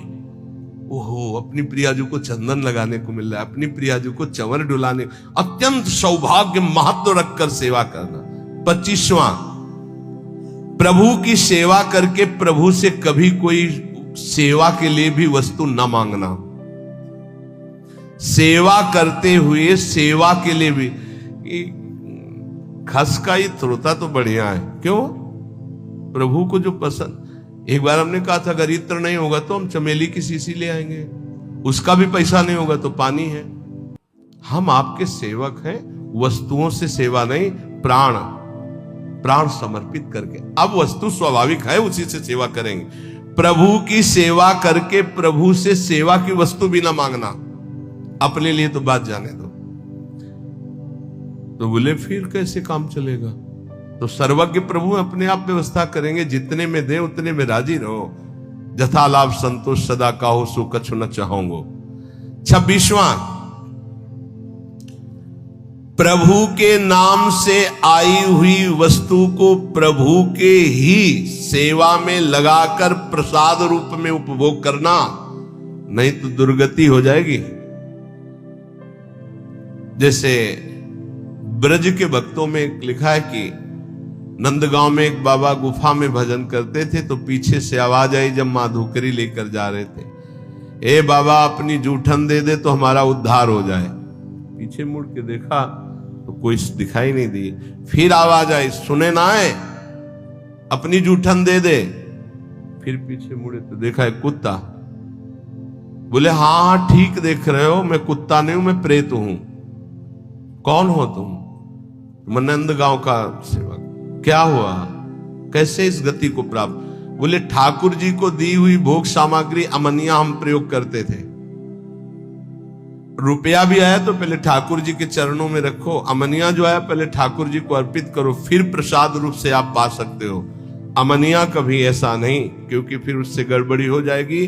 ओहो, अपनी प्रियाजू को चंदन लगाने को मिल रहा है, अपनी प्रियाजू को चंवर डुलाने, अत्यंत सौभाग्य महत्व रखकर सेवा करना। 25वां, प्रभु की सेवा करके प्रभु से कभी कोई सेवा के लिए भी वस्तु न मांगना। सेवा करते हुए सेवा के लिए भी खस का ही त्रोता तो बढ़िया है। क्यों? प्रभु को जो पसंद। एक बार हमने कहा था अगर इत्र नहीं होगा तो हम चमेली की शीशी ले आएंगे, उसका भी पैसा नहीं होगा तो पानी है। हम आपके सेवक हैं, वस्तुओं से सेवा नहीं, प्राण समर्पित करके। अब वस्तु स्वाभाविक है, उसी से सेवा करेंगे। प्रभु की सेवा करके प्रभु से सेवा की वस्तु भी ना मांगना, अपने लिए तो बात जाने दो। तो बोले फिर कैसे काम चलेगा? तो सर्वज्ञ प्रभु अपने आप व्यवस्था करेंगे, जितने में दे उतने में राजी रहो। जथा लाभ संतोष सदा काहो सो कछु न चाहोगो। 26वां, प्रभु के नाम से आई हुई वस्तु को प्रभु के ही सेवा में लगाकर प्रसाद रूप में उपभोग करना, नहीं तो दुर्गति हो जाएगी। जैसे ब्रज के भक्तों में लिखा है कि नंदगांव में एक बाबा गुफा में भजन करते थे, तो पीछे से आवाज आई जब माधुकरी लेकर जा रहे थे, ए बाबा अपनी जूठन दे दे तो हमारा उद्धार हो जाए। पीछे मुड़ के देखा तो कोई दिखाई नहीं दी। फिर आवाज आई, सुने ना है, अपनी जूठन दे दे। फिर पीछे मुड़े तो देखा है कुत्ता। बोले हाँ ठीक देख रहे हो, मैं कुत्ता नहीं हूं, मैं प्रेत हूं। कौन हो तुम? मैं नंदगांव का सेवक। क्या हुआ? कैसे इस गति को प्राप्त? बोले ठाकुर जी को दी हुई भोग सामग्री अमनिया हम प्रयोग करते थे। रुपया भी आया तो पहले ठाकुर जी के चरणों में रखो, अमनिया जो आया पहले ठाकुर जी को अर्पित करो, फिर प्रसाद रूप से आप पा सकते हो। अमनिया कभी ऐसा नहीं, क्योंकि फिर उससे गड़बड़ी हो जाएगी।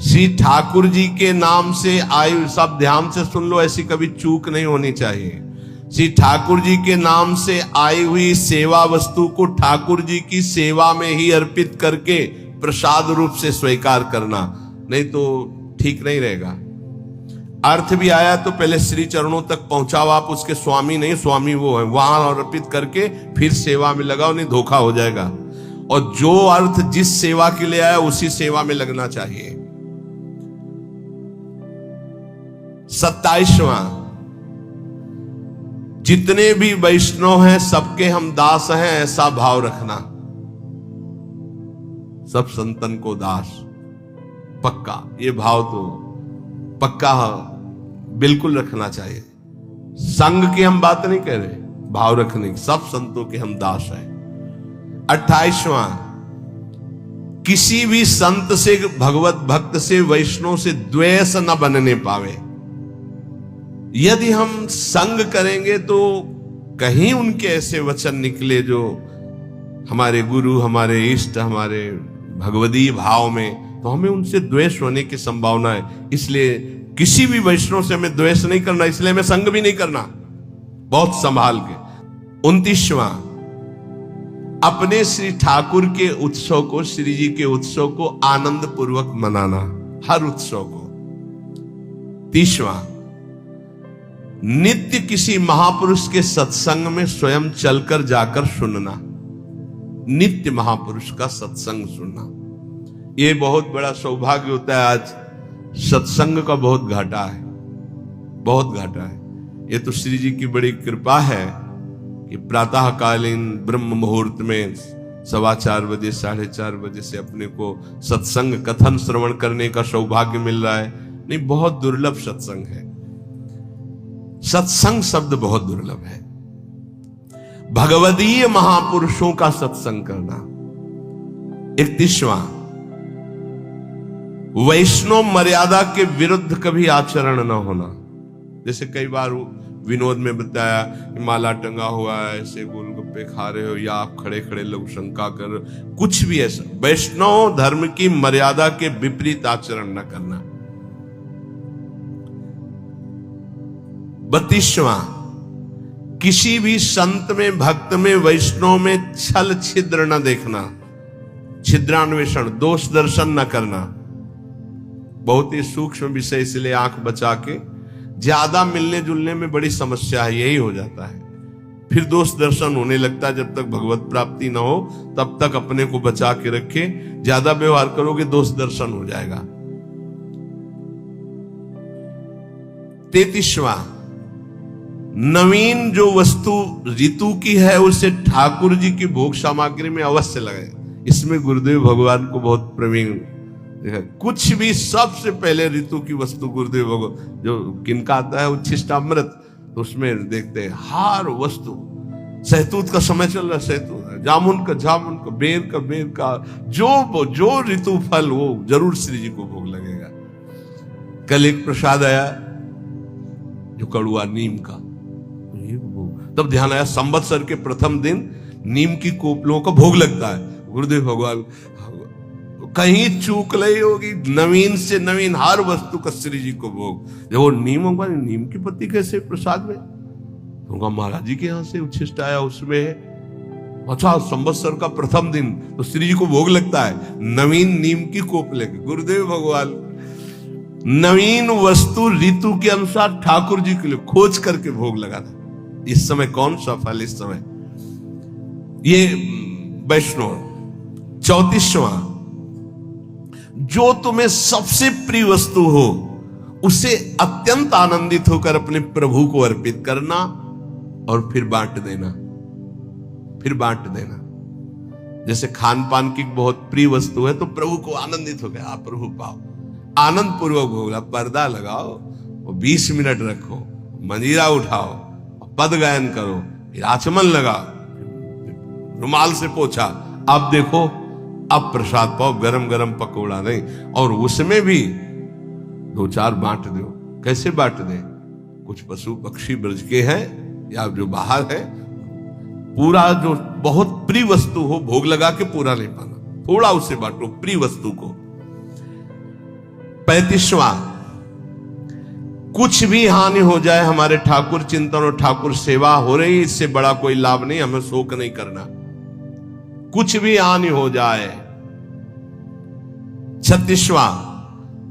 श्री ठाकुर जी के नाम से आयु, सब ध्यान से सुन लो, ऐसी कभी चूक नहीं होनी चाहिए। श्री ठाकुर जी के नाम से आई हुई सेवा वस्तु को ठाकुर जी की सेवा में ही अर्पित करके प्रसाद रूप से स्वीकार करना, नहीं तो ठीक नहीं रहेगा। अर्थ भी आया तो पहले श्री चरणों तक पहुंचाओ, आप उसके स्वामी नहीं, स्वामी वो है, वहां अर्पित करके फिर सेवा में लगाओ, नहीं धोखा हो जाएगा। और जो अर्थ जिस सेवा के लिए आया उसी सेवा में लगना चाहिए। 27वां, जितने भी वैष्णव हैं सबके हम दास हैं, ऐसा भाव रखना। सब संतन को दास, पक्का ये भाव तो पक्का बिल्कुल रखना चाहिए। संग की हम बात नहीं कह रहे, भाव रखने की। सब संतों के हम दास हैं। 28वां, किसी भी संत से, भगवत भक्त से, वैष्णव से द्वेष न बनने पावे। यदि हम संग करेंगे तो कहीं उनके ऐसे वचन निकले जो हमारे गुरु, हमारे इष्ट, हमारे भगवदीय भाव में, तो हमें उनसे द्वेष होने की संभावना है। इसलिए किसी भी वैष्णव से हमें द्वेष नहीं करना, इसलिए हमें संग भी नहीं करना, बहुत संभाल के। 29वां, अपने श्री ठाकुर के उत्सव को, श्री जी के उत्सव को आनंद पूर्वक मनाना, हर उत्सव को। 30वां, नित्य किसी महापुरुष के सत्संग में स्वयं चलकर जाकर सुनना, नित्य महापुरुष का सत्संग सुनना। ये बहुत बड़ा सौभाग्य होता है। आज सत्संग का बहुत घाटा है, बहुत घाटा है। ये तो श्री जी की बड़ी कृपा है कि प्रातःकालीन ब्रह्म मुहूर्त में 4:15 बजे, 4:30 बजे से अपने को सत्संग कथन श्रवण करने का सौभाग्य मिल रहा है। नहीं, बहुत दुर्लभ सत्संग है। सत्संग शब्द बहुत दुर्लभ है। भगवदीय महापुरुषों का सत्संग करना। 31वां, वैष्णव मर्यादा के विरुद्ध कभी आचरण न होना। जैसे कई बार विनोद में बताया कि माला टंगा हुआ है, ऐसे गोलगप्पे खा रहे हो, या आप खड़े खड़े लोग शंका कर, कुछ भी ऐसा। वैष्णव धर्म की मर्यादा के विपरीत आचरण न करना। 32वां, किसी भी संत में, भक्त में, वैष्णव में छल छिद्र न देखना, छिद्रान्वेषण, दोष दर्शन न करना। बहुत ही सूक्ष्म विषय, इसलिए आंख बचा के। ज्यादा मिलने जुलने में बड़ी समस्या है, यही हो जाता है। फिर दोष दर्शन होने लगता है। जब तक भगवत प्राप्ति न हो तब तक अपने को बचा के रखे। ज्यादा व्यवहार करोगे दोष दर्शन हो जाएगा। 33वां, नवीन जो वस्तु ऋतु की है उसे ठाकुर जी की भोग सामग्री में अवश्य लगाए। इसमें गुरुदेव भगवान को बहुत प्रवीण, कुछ भी सबसे पहले ऋतु की वस्तु गुरुदेव भगवान, जो किनका आता है उच्छिष्टामृत, तो उसमें देखते हैं हर वस्तु, सहतूत का समय चल रहा है सहतूत, जामुन का, बेर का, जो ऋतु फल वो जरूर श्री जी को भोग लगेगा। कल एक प्रसाद आया जो कड़ुआ नीम का, तब ध्यान आया संवत्सर के प्रथम दिन नीम की कोपलों का भोग लगता है। गुरुदेव भगवान कहीं चूक नहीं होगी, नवीन से नवीन हर वस्तु का श्री जी को भोग। जब वो नीम की पत्ती कैसे प्रसाद में, तो महाराज जी के यहाँ से उच्छिष्ट आया, उसमें अच्छा संवत्सर का प्रथम दिन तो श्री जी को भोग लगता है नवीन नीम की कोप लेके। गुरुदेव भगवान नवीन वस्तु ऋतु के अनुसार ठाकुर जी के लिए खोज करके भोग लगाना। इस समय कौन सा फल, इस समय ये वैष्णव। 34वां, जो तुम्हें सबसे प्रिय वस्तु हो उसे अत्यंत आनंदित होकर अपने प्रभु को अर्पित करना और फिर बांट देना। जैसे खान पान की बहुत प्रिय वस्तु है तो प्रभु को आनंदित हो गया, आप प्रभु पाओ, आनंद पूर्वक भोगला, पर्दा लगाओ, 20 मिनट रखो, मंजीरा उठाओ, पद गायन करो, फिर आचमन लगाओ, रुमाल से पोछा, अब देखो अब प्रसाद पाओ, गरम गरम पकौड़ा नहीं, और उसमें भी 2-4 बांट दो। कैसे बांट दे, कुछ पशु पक्षी ब्रज के हैं या जो बाहर है, पूरा जो बहुत प्रिय वस्तु हो भोग लगा के पूरा नहीं पाना, थोड़ा उसे बांटो प्रिय वस्तु को। 35वां, कुछ भी हानि हो जाए हमारे ठाकुर चिंतन और ठाकुर सेवा हो रही, इससे बड़ा कोई लाभ नहीं, हमें शोक नहीं करना, कुछ भी हानि हो जाए। 36वां,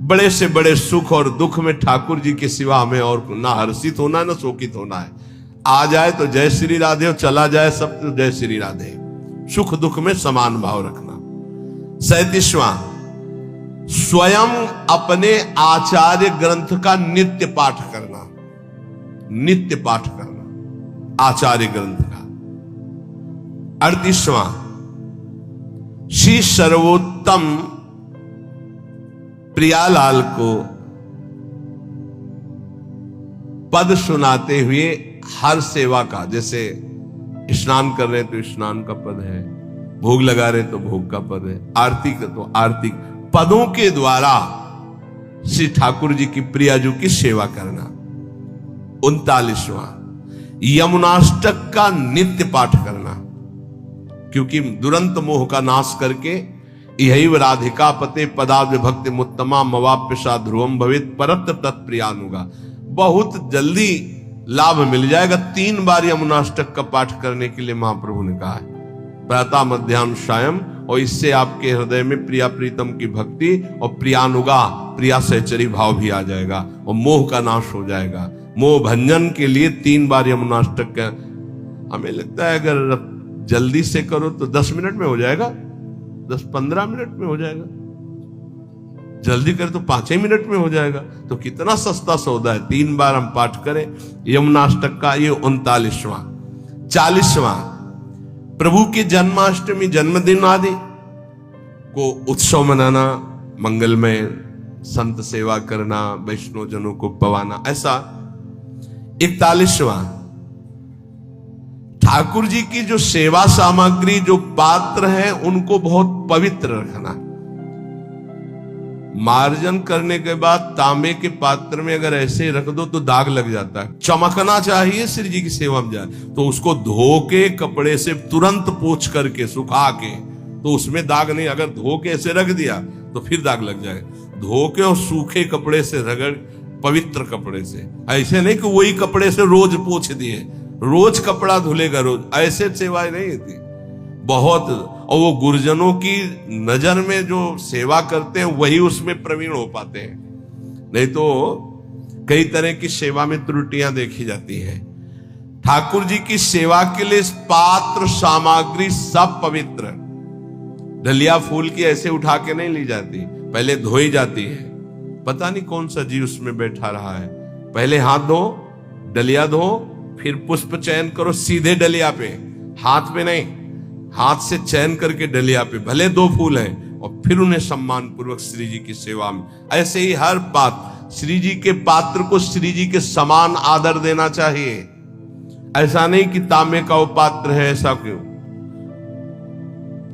बड़े से बड़े सुख और दुख में ठाकुर जी के सिवा हमें और ना हर्षित होना ना शोकित होना है। आ जाए तो जय श्री राधे और चला जाए सब तो जय श्री राधे, सुख दुख में समान भाव रखना। 37वां, स्वयं अपने आचार्य ग्रंथ का नित्य पाठ करना आचार्य ग्रंथ का। 38वां, श्री सर्वोत्तम प्रियालाल को पद सुनाते हुए हर सेवा का, जैसे स्नान कर रहे तो स्नान का पद है, भोग लगा रहे तो भोग का पद है, आरती का तो आरती, पदों के द्वारा श्री ठाकुर जी की प्रियाजू की सेवा करना। 39वां, यमुनाष्टक का नित्य पाठ करना, क्योंकि दुरंत मोह का नाश करके यही राधिका पते पदाब्ज भक्ति मुत्तमा मवाप्यसा ध्रुवम भवित परत्र तत्प्रियानुगा, बहुत जल्दी लाभ मिल जाएगा। 3 बार यमुनाष्टक का पाठ करने के लिए महाप्रभु ने कहा है, प्रातः मध्याह्न सायं, और इससे आपके हृदय में प्रिया प्रीतम की भक्ति और प्रियानुगा प्रिया सहचरी भाव भी आ जाएगा और मोह का नाश हो जाएगा। मोह भंजन के लिए 3 बार यमुनाष्टक का, हमें लगता है अगर जल्दी से करो तो 10 मिनट में हो जाएगा, 10-15 मिनट में हो जाएगा, जल्दी करे तो 5 मिनट में हो जाएगा, तो कितना सस्ता सौदा है। 3 बार हम पाठ करें यमुनाष्टक का, ये 39वां। 40वां, प्रभु के जन्माष्टमी जन्मदिन आदि को उत्सव मनाना, मंगलमय संत सेवा करना, वैष्णव जनों को पवाना, ऐसा। 41वां, ठाकुर जी की जो सेवा सामग्री, जो पात्र है, उनको बहुत पवित्र रखना। मार्जन करने के बाद तांबे के पात्र में अगर ऐसे ही रख दो तो दाग लग जाता है, चमकना चाहिए श्री जी की सेवा में जाए, तो उसको धो के कपड़े से तुरंत पोंछ करके सुखा के, तो उसमें दाग नहीं। अगर धो के ऐसे रख दिया तो फिर दाग लग जाएगा। धो के और सूखे कपड़े से रगड़, पवित्र कपड़े से, ऐसे नहीं कि वही कपड़े से रोज पोंछ दिए, रोज कपड़ा धुलेगा रोज, ऐसे सेवाएं नहीं होती बहुत। और वो गुरुजनों की नजर में जो सेवा करते हैं वही उसमें प्रवीण हो पाते हैं, नहीं तो कई तरह की सेवा में त्रुटियां देखी जाती हैं। ठाकुर जी की सेवा के लिए पात्र सामग्री सब पवित्र, डलिया फूल की ऐसे उठा के नहीं ली जाती, पहले धोई जाती है, पता नहीं कौन सा जीव उसमें बैठा रहा है, पहले हाथ धो, डलिया धो, फिर पुष्प चयन करो सीधे डलिया पे, हाथ पे नहीं। हाथ से चयन करके डलिया पे, भले 2 फूल हैं, और फिर उन्हें सम्मान पूर्वक श्री जी की सेवा में। ऐसे ही हर पात्र, श्री जी के पात्र को श्री जी के समान आदर देना चाहिए। ऐसा नहीं कि तांबे का वो पात्र है, ऐसा क्यों?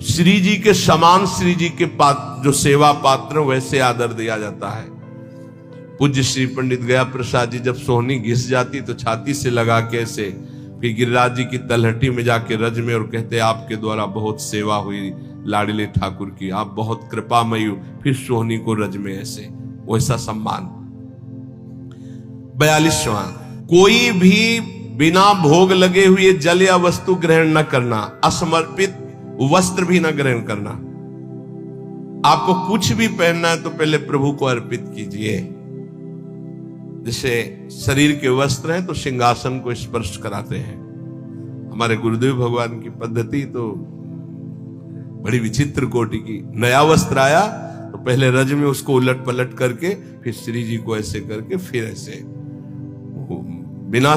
श्री जी के समान श्री जी के पात्र जो सेवा पात्र वैसे आदर दिया जाता है। पूज्य श्री पंडित गया प्रसाद जी जब सोहनी घिस जाती तो छाती से लगा के ऐसे, फिर गिरिराज जी की तलहटी में जाके रज में, और कहते आपके द्वारा बहुत सेवा हुई लाडले ठाकुर की, आप बहुत कृपामयी हो। फिर सोहनी को रज में ऐसे, वैसा सम्मान। 42वां, कोई भी बिना भोग लगे हुए जल या वस्तु ग्रहण न करना, असमर्पित वस्त्र भी न ग्रहण करना। आपको कुछ भी पहनना है तो पहले प्रभु को अर्पित कीजिए। जैसे शरीर के वस्त्र हैं तो सिंहासन को स्पर्श कराते हैं। हमारे गुरुदेव भगवान की पद्धति तो बड़ी विचित्र कोटि की। नया वस्त्र आया तो पहले रज में उसको उलट पलट करके, फिर श्री जी को ऐसे करके, फिर ऐसे बिना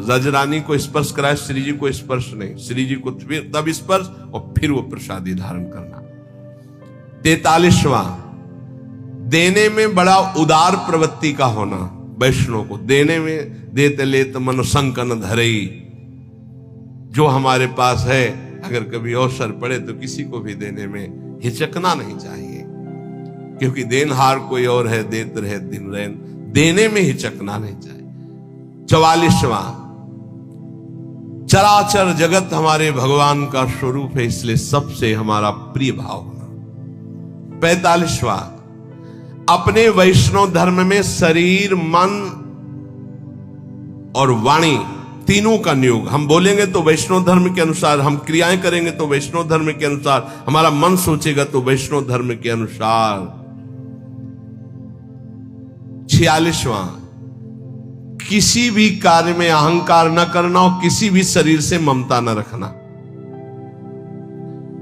रजरानी को स्पर्श कराए श्री जी को स्पर्श नहीं, श्री जी को तब स्पर्श, और फिर वो प्रसादी धारण करना। 43वां, देने में बड़ा उदार प्रवृत्ति का होना। वैष्णव को देने में देते लेत मन संकन धरई, जो हमारे पास है अगर कभी अवसर पड़े तो किसी को भी देने में हिचकना नहीं चाहिए, क्योंकि देनहार कोई और है, देत रहे दिन रैन, देने में हिचकना नहीं चाहिए। 44वां, चराचर जगत हमारे भगवान का स्वरूप है, इसलिए सबसे हमारा प्रिय भाव होना। 45वां, अपने वैष्णव धर्म में शरीर, मन और वाणी तीनों का नियोग। हम बोलेंगे तो वैष्णव धर्म के अनुसार, हम क्रियाएं करेंगे तो वैष्णव धर्म के अनुसार, हमारा मन सोचेगा तो वैष्णव धर्म के अनुसार। 46वां, किसी भी कार्य में अहंकार न करना और किसी भी शरीर से ममता न रखना,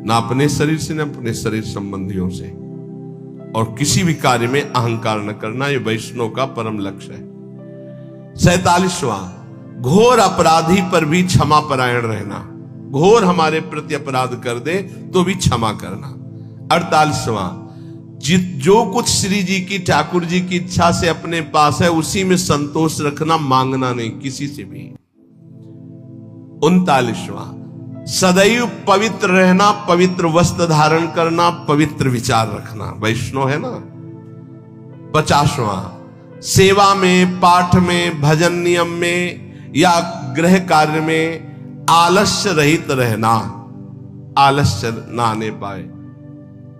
ना अपने शरीर से न अपने शरीर संबंधियों से, और किसी भी कार्य में अहंकार न करना, यह वैष्णव का परम लक्ष्य है। 47वां, घोर अपराधी पर भी क्षमा परायण रहना, घोर हमारे प्रति अपराध कर दे तो भी क्षमा करना। 48वां, जो कुछ श्री जी की, ठाकुर जी की इच्छा से अपने पास है उसी में संतोष रखना, मांगना नहीं किसी से भी। 39वां, सदैव पवित्र रहना, पवित्र वस्त्र धारण करना, पवित्र विचार रखना, वैष्णव है ना। 50वां, सेवा में, पाठ में, भजन नियम में या गृह कार्य में आलस्य रहित रहना, आलस्य ना आने पाए।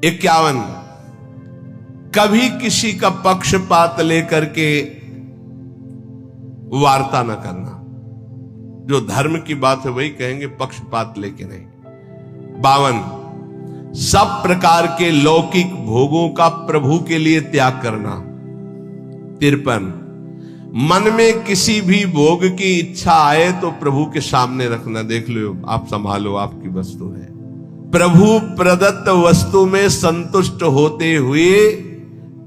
51, कभी किसी का पक्षपात लेकर के वार्ता न करना, जो धर्म की बात है वही कहेंगे, पक्षपात लेके नहीं। 52, सब प्रकार के लौकिक भोगों का प्रभु के लिए त्याग करना। 53, मन में किसी भी भोग की इच्छा आए तो प्रभु के सामने रखना, देख लो आप संभालो, आपकी वस्तु है। प्रभु प्रदत्त वस्तु में संतुष्ट होते हुए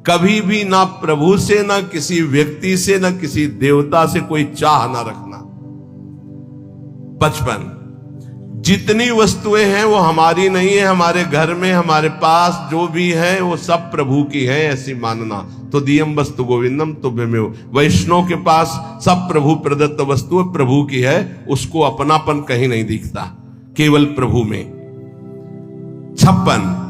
कभी भी ना प्रभु से, ना किसी व्यक्ति से, ना किसी देवता से कोई चाह ना रखना। 55, जितनी वस्तुएं हैं वो हमारी नहीं है, हमारे घर में हमारे पास जो भी है वो सब प्रभु की है, ऐसी मानना। तो दियम वस्तु गोविंदम तुभ्यमेव, वैष्णव के पास सब प्रभु प्रदत्त वस्तु प्रभु की है, उसको अपनापन कहीं नहीं दिखता, केवल प्रभु में। 56,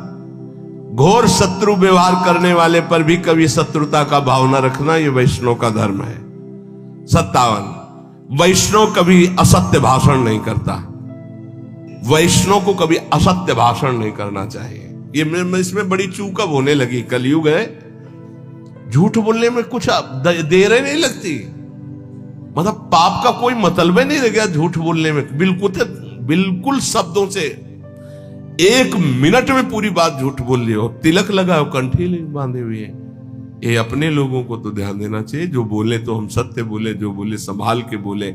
घोर शत्रु व्यवहार करने वाले पर भी कभी शत्रुता का भाव न रखना, यह वैष्णव का धर्म है। 57, वैष्णव कभी असत्य भाषण नहीं करता, वैष्णव को कभी असत्य भाषण नहीं करना चाहिए। ये इसमें बड़ी चूक अब होने लगी, कलयुग है, झूठ बोलने में कुछ देर नहीं लगती, मतलब पाप का कोई मतलब ही नहीं रह गया झूठ बोलने में, बिल्कुल शब्दों से 1 मिनट में पूरी बात झूठ बोल लियो, तिलक लगाओ, कंठी बांधे हुए है। ये अपने लोगों को तो ध्यान देना चाहिए, जो बोले तो हम सत्य बोले, जो बोले संभाल के बोले।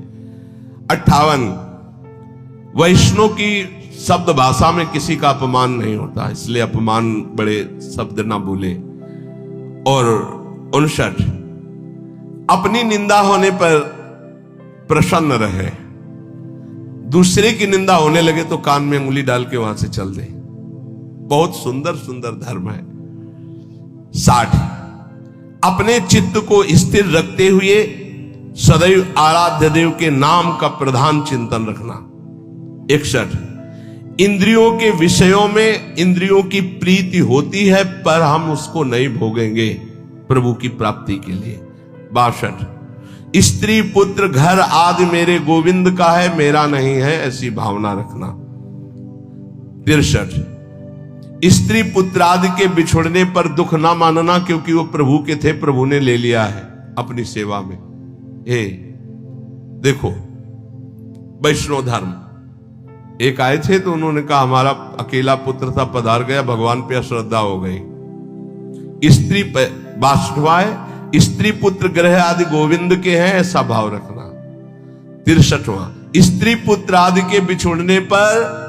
58, वैष्णव की शब्द भाषा में किसी का अपमान नहीं होता, इसलिए अपमान बड़े शब्द ना बोले। और 59, अपनी निंदा होने पर प्रसन्न रहे, दूसरे की निंदा होने लगे तो कान में उंगली डाल के वहां से चल दे। बहुत सुंदर सुंदर धर्म है। 60, अपने चित्त को स्थिर रखते हुए सदैव आराध्य देव के नाम का प्रधान चिंतन रखना। 61, इंद्रियों के विषयों में इंद्रियों की प्रीति होती है पर हम उसको नहीं भोगेंगे प्रभु की प्राप्ति के लिए। 62, स्त्री पुत्र घर आदि मेरे गोविंद का है, मेरा नहीं है, ऐसी भावना रखना। 63, स्त्री पुत्र आदि के बिछुड़ने पर दुख ना मानना, क्योंकि वो प्रभु के थे, प्रभु ने ले लिया है अपनी सेवा में। देखो वैष्णव धर्म, एक आए थे तो उन्होंने कहा हमारा अकेला पुत्र था, पधार गया, भगवान पे अश्रद्धा हो गई। स्त्री वाष्णवाय स्त्री पुत्र ग्रह आदि गोविंद के हैं, ऐसा भाव रखना। 63वां, स्त्री पुत्र आदि के बिछुड़ने पर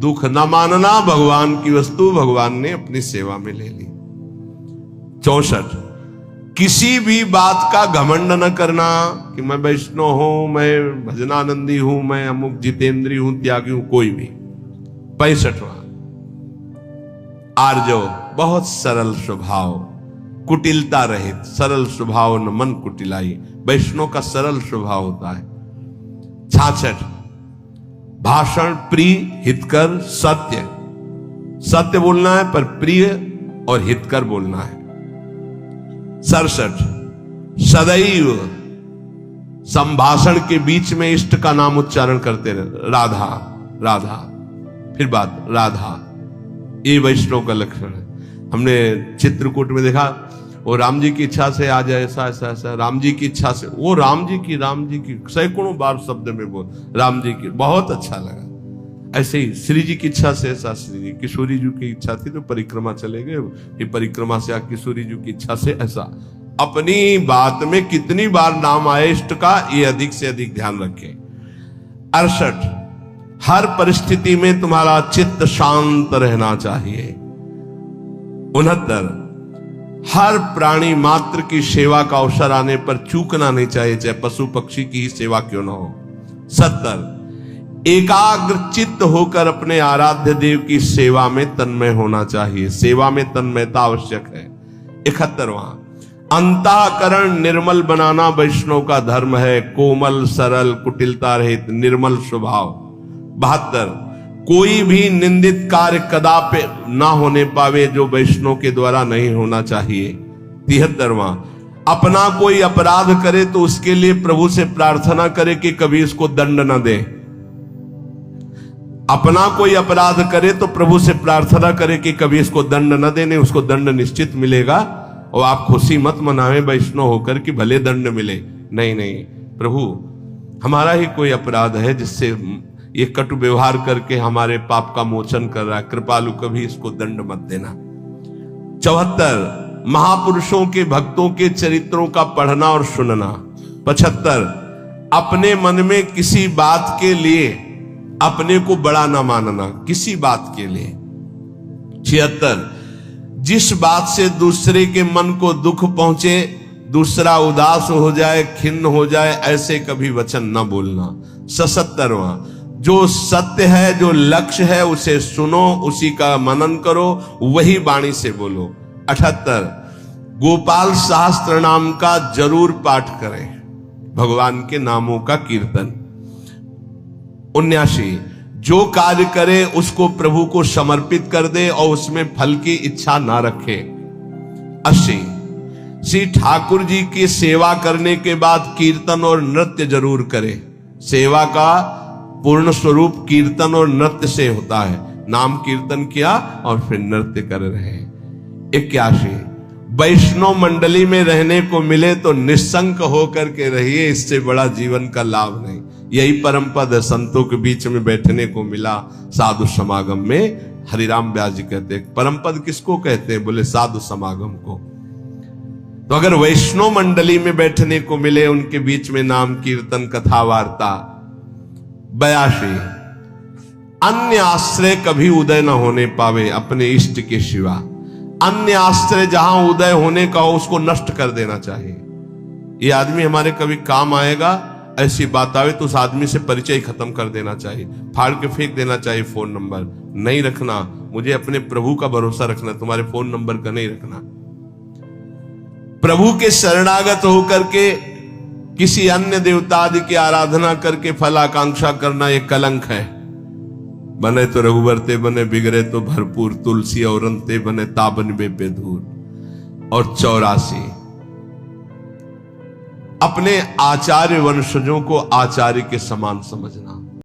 दुख न मानना, भगवान की वस्तु भगवान ने अपनी सेवा में ले ली। 64, किसी भी बात का घमंड न करना कि मैं वैष्णव हूं, मैं भजनानंदी हूं, मैं अमुक जितेंद्री हूं, त्यागी हूं, कोई भी। 65वां, आर्जव, बहुत सरल स्वभाव, कुटिलता रहित, सरल स्वभाव न मन कुटिलाई, वैष्णव का सरल स्वभाव होता है। 66, भाषण प्रिय हितकर सत्य, सत्य बोलना है पर प्रिय और हितकर बोलना है। 67, सदैव संभाषण के बीच में इष्ट का नाम उच्चारण करते रहे, राधा राधा, फिर बात राधा, ये वैष्णव का लक्षण है। हमने चित्रकूट में देखा, वो राम जी की इच्छा से आ जाए, ऐसा ऐसा ऐसा, राम जी की इच्छा से, वो राम जी की सैकड़ों बार शब्द में बोल, राम जी की, बहुत अच्छा लगा। ऐसे ही श्री जी की इच्छा से ऐसा, श्री जी, किशोरी जी की इच्छा थी तो परिक्रमा चले गए, ये परिक्रमा से किशोरी जी की इच्छा से, ऐसा अपनी बात में कितनी बार नाम आए इष्ट का, ये अधिक से अधिक ध्यान रखें। 68, हर परिस्थिति में तुम्हारा चित्त शांत रहना चाहिए। 69, हर प्राणी मात्र की सेवा का अवसर आने पर चूकना नहीं चाहिए, चाहे पशु पक्षी की ही सेवा क्यों ना हो। 70, एकाग्र चित्त होकर अपने आराध्य देव की सेवा में तन्मय होना चाहिए, सेवा में तन्मयता आवश्यक है। 71वां, अंतःकरण निर्मल बनाना वैष्णव का धर्म है, कोमल सरल कुटिलता रहित निर्मल स्वभाव। 72, कोई भी निंदित कार्य कदापि ना होने पावे जो वैष्णव के द्वारा नहीं होना चाहिए। 73वां, अपना कोई अपराध करे तो उसके लिए प्रभु से प्रार्थना करे कि कभी इसको दंड न दे। अपना कोई अपराध करे तो प्रभु से प्रार्थना करे कि कभी इसको दंड न देने, उसको दंड निश्चित मिलेगा, और आप खुशी मत मनावे वैष्णव होकर कि भले दंड मिले। नहीं नहीं, प्रभु हमारा ही कोई अपराध है जिससे ये कटु व्यवहार करके हमारे पाप का मोचन कर रहा है, कृपालु कभी इसको दंड मत देना। 74, महापुरुषों के भक्तों के चरित्रों का पढ़ना और सुनना। 75, अपने मन में किसी बात के लिए अपने को बड़ा ना मानना, किसी बात के लिए। 76, जिस बात से दूसरे के मन को दुख पहुंचे, दूसरा उदास हो जाए, खिन्न हो जाए, ऐसे कभी वचन न बोलना। 77वां, जो सत्य है, जो लक्ष्य है, उसे सुनो, उसी का मनन करो, वही वाणी से बोलो। 78, गोपाल शास्त्र नाम का जरूर पाठ करें, भगवान के नामों का कीर्तन। 79, जो कार्य करे उसको प्रभु को समर्पित कर दे और उसमें फल की इच्छा ना रखे। 80, श्री ठाकुर जी की सेवा करने के बाद कीर्तन और नृत्य जरूर करे, सेवा का पूर्ण स्वरूप कीर्तन और नृत्य से होता है, नाम कीर्तन किया और फिर नृत्य कर रहे। 81, वैष्णव मंडली में रहने को मिले तो निस्संक होकर के रहिए, इससे बड़ा जीवन का लाभ नहीं। यही परम पद है, संतों के बीच में बैठने को मिला साधु समागम में। हरिराम व्यास जी कहते हैं परम पद किसको कहते हैं, बोले साधु समागम को। तो अगर वैष्णव मंडली में बैठने को मिले, उनके बीच में नाम कीर्तन कथा वार्ता। 82, अन्य आश्रय कभी उदय न होने पावे अपने इष्ट के सिवा। अन्य आश्रय जहां उदय होने का हो उसको नष्ट कर देना चाहिए। ये आदमी हमारे कभी काम आएगा, ऐसी बात आवे तो उस आदमी से परिचय खत्म कर देना चाहिए, फाड़ के फेंक देना चाहिए। फोन नंबर नहीं रखना, मुझे अपने प्रभु का भरोसा रखना, तुम्हारे फोन नंबर का नहीं रखना। प्रभु के शरणागत होकर के किसी अन्य देवता आदि की आराधना करके फलाकांक्षा करना यह कलंक है। बने तो रघुवर ते बने, बिगड़े तो भरपूर, तुलसी और अंते बने ताबन बे दूर। और 84 अपने आचार्य वंशजों को आचार्य के समान समझना।